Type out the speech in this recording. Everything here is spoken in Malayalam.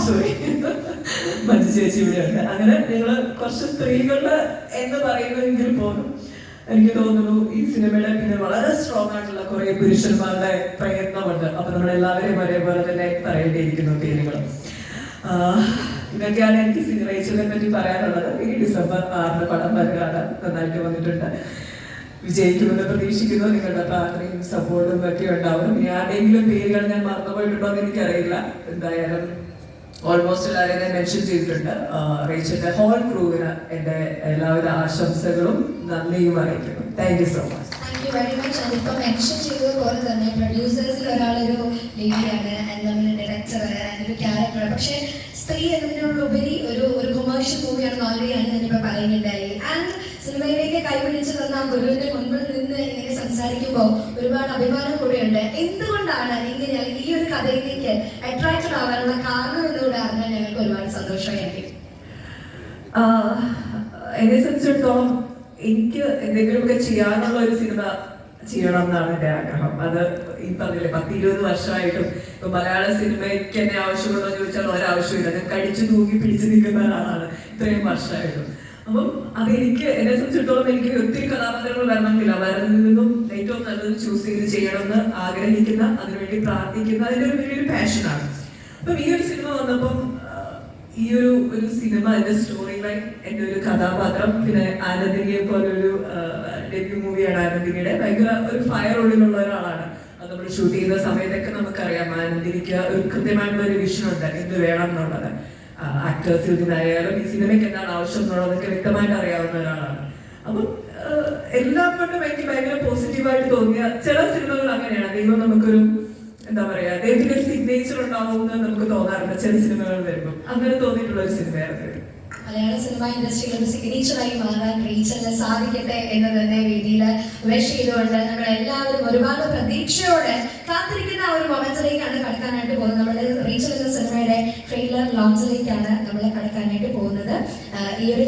സോറി, മഞ്ജു ചേച്ചി ഇവിടെയുണ്ട്. അങ്ങനെ ഞങ്ങൾ കുറച്ച് സ്ത്രീകളുടെ എന്ന് പറയുന്നെങ്കിൽ പോലും എനിക്ക് തോന്നുന്നു ഈ സിനിമയുടെ പിന്നെ വളരെ സ്ട്രോങ് ആയിട്ടുള്ള കുറെ പുരുഷന്മാരുടെ പ്രയത്നമുണ്ട്. അപ്പൊ നമ്മളെല്ലാവരെയും ഒരേപോലെ തന്നെ പറയേണ്ടിയിരിക്കുന്നു പേരുകൾ. ഇതൊക്കെയാണ് എനിക്ക് റേച്ചലിനെ പറ്റി പറയാനുള്ളത്. ഇനി December 6 പടം വരികയാണ്. നന്നായിട്ട് വന്നിട്ടുണ്ട്. വിജയിക്കുമെന്ന് പ്രതീക്ഷിക്കുന്നു. നിങ്ങളുടെ പ്രാർത്ഥനയും സപ്പോർട്ടും ഒക്കെ ഉണ്ടാവും. ഇനി ആരുടെയെങ്കിലും പേരുകൾ ഞാൻ മറന്നുപോയിട്ടുണ്ടോ എന്ന് എനിക്കറിയില്ല. എന്തായാലും ഓൾമോസ്റ്റ് എല്ലാവരെയും ഞാൻ മെൻഷൻ ചെയ്തിട്ടുണ്ട്. റേച്ചലിന്റെ ഹോൾ ക്രൂവിന് എൻ്റെ എല്ലാവിധ ആശംസകളും നന്ദിയും അറിയിക്കുന്നു. Thank you so much. Thank you very much. അതിപ്പോൾ മെൻഷൻ ചെയ്തതുപോലെ തന്നെ പ്രൊഡ്യൂസേഴ്സിൽ ഒരാളൊരു ലേഡിയാണ്, നമ്മുടെ ഡയറക്ടർ, ഒരു ക്യാരക്ടർ. പക്ഷേ സ്ത്രീ എന്നതിനോടുപരി ഒരു കൊമേഴ്ഷ്യൽ മൂവിയാണ് ഓൾറെഡി ആണ് ഞാനിപ്പോൾ പറയുന്നുണ്ടായി. ആൻഡ് സിനിമയിലേക്ക് കൈപിടിച്ച് തന്ന ഗുരുവിന്റെ മുൻപിൽ നിന്ന് ഇങ്ങനെ സംസാരിക്കുമ്പോൾ ഒരുപാട് അഭിമാനം കൂടെയുണ്ട്. എന്തുകൊണ്ടാണ് ഇങ്ങനെ അല്ലെങ്കിൽ ഈ ഒരു കഥയിലേക്ക് അട്രാക്റ്റഡ് ആവാനുള്ള കാരണം എന്നുകൂടെ അറിഞ്ഞാൽ ഞങ്ങൾക്ക് ഒരുപാട് സന്തോഷമായിരിക്കും. എന്നെ സംബന്ധിച്ചിടത്തോളം എനിക്ക് എന്തെങ്കിലുമൊക്കെ ചെയ്യാനുള്ള ഒരു സിനിമ ചെയ്യണം എന്നാണ് എൻ്റെ ആഗ്രഹം. അത് ഈ പറഞ്ഞില്ലേ 10-20 വർഷമായിട്ടും ഇപ്പൊ മലയാള സിനിമയ്ക്ക് എന്നെ ആവശ്യമുണ്ടോ എന്ന് ചോദിച്ചാൽ ഒരാവശ്യമില്ല. ഞാൻ കടിച്ചു തൂങ്ങി പിടിച്ചു നിൽക്കുന്ന ഒരാളാണ് ഇത്രയും വർഷമായിട്ടും. അപ്പം അതെനിക്ക് എന്നെ സംബന്ധിച്ചിടത്തോളം എനിക്ക് ഒത്തിരി കഥാപാത്രങ്ങൾ വരണമെന്നില്ല. വരുന്നതിൽ നിന്നും ഏറ്റവും നല്ലത് ചൂസ് ചെയ്ത് ചെയ്യണമെന്ന് ആഗ്രഹിക്കുന്ന, അതിനുവേണ്ടി പ്രാർത്ഥിക്കുന്ന അതിൻ്റെ ഒരു വലിയൊരു പാഷനാണ്. അപ്പം ഈ ഒരു സിനിമ വന്നപ്പം ഈ ഒരു സിനിമ, എൻ്റെ സ്റ്റോറി ലൈൻ, എൻ്റെ ഒരു കഥാപാത്രം, പിന്നെ ആനന്ദിനിയെ പോലൊരു ഡെബ്യൂ മൂവിയാണ് ആനന്ദിനിയുടെ. ഭയങ്കര ഒരു ഫയർ ഉള്ളിലുള്ള ഒരാളാണ്. അത് നമ്മൾ ഷൂട്ട് ചെയ്യുന്ന സമയത്തൊക്കെ നമുക്കറിയാം ആനന്ദിനിക്ക് ഒരു കൃത്യമായിട്ടുള്ള ഒരു വിഷൻ ഉണ്ട് എന്ത് വേണം എന്നുള്ളത്. ആക്ടേഴ്സിൽ നിന്നായാലും ഈ സിനിമയ്ക്ക് എന്താണ് ആവശ്യം എന്നുള്ളതൊക്കെ വ്യക്തമായിട്ട് അറിയാവുന്ന ഒരാളാണ്. അപ്പം എല്ലാം കൊണ്ടും എനിക്ക് ഭയങ്കര പോസിറ്റീവായിട്ട് തോന്നിയ ചില സിനിമകൾ അങ്ങനെയാണ്. ദൈവം നമുക്കൊരു എന്താ പറയാ, ദൈവത്തിന്റെ ഒരു സിഗ്നേച്ചർ ഉണ്ടാവുമെന്ന് നമുക്ക് തോന്നാറുണ്ട് ചില സിനിമകൾ വരുമ്പോൾ. അങ്ങനെ തോന്നിയിട്ടുള്ള ഒരു സിനിമയായിരുന്നു. മലയാള സിനിമ ഇൻഡസ്ട്രിയിൽ ഒരു സിഗ്നേച്ചറായി മാറാൻ റീച്ചലിന് സാധിക്കട്ടെ എന്ന് തന്നെ വേദിയിൽ വിഷ് ചെയ്തുകൊണ്ട് നമ്മൾ എല്ലാവരും ഒരുപാട് പ്രതീക്ഷയോടെ കാത്തിരിക്കുന്ന ഒരു മൊമെന്റിലേക്കാണ് കടക്കാനായിട്ട് പോകുന്നത്. നമ്മുടെ റീച്ചൽ എന്ന സിനിമയുടെ ട്രെയിലർ ലോഞ്ചിലേക്കാണ് നമ്മൾ കടക്കാനായിട്ട് പോകുന്നത്. ഈ ഒരു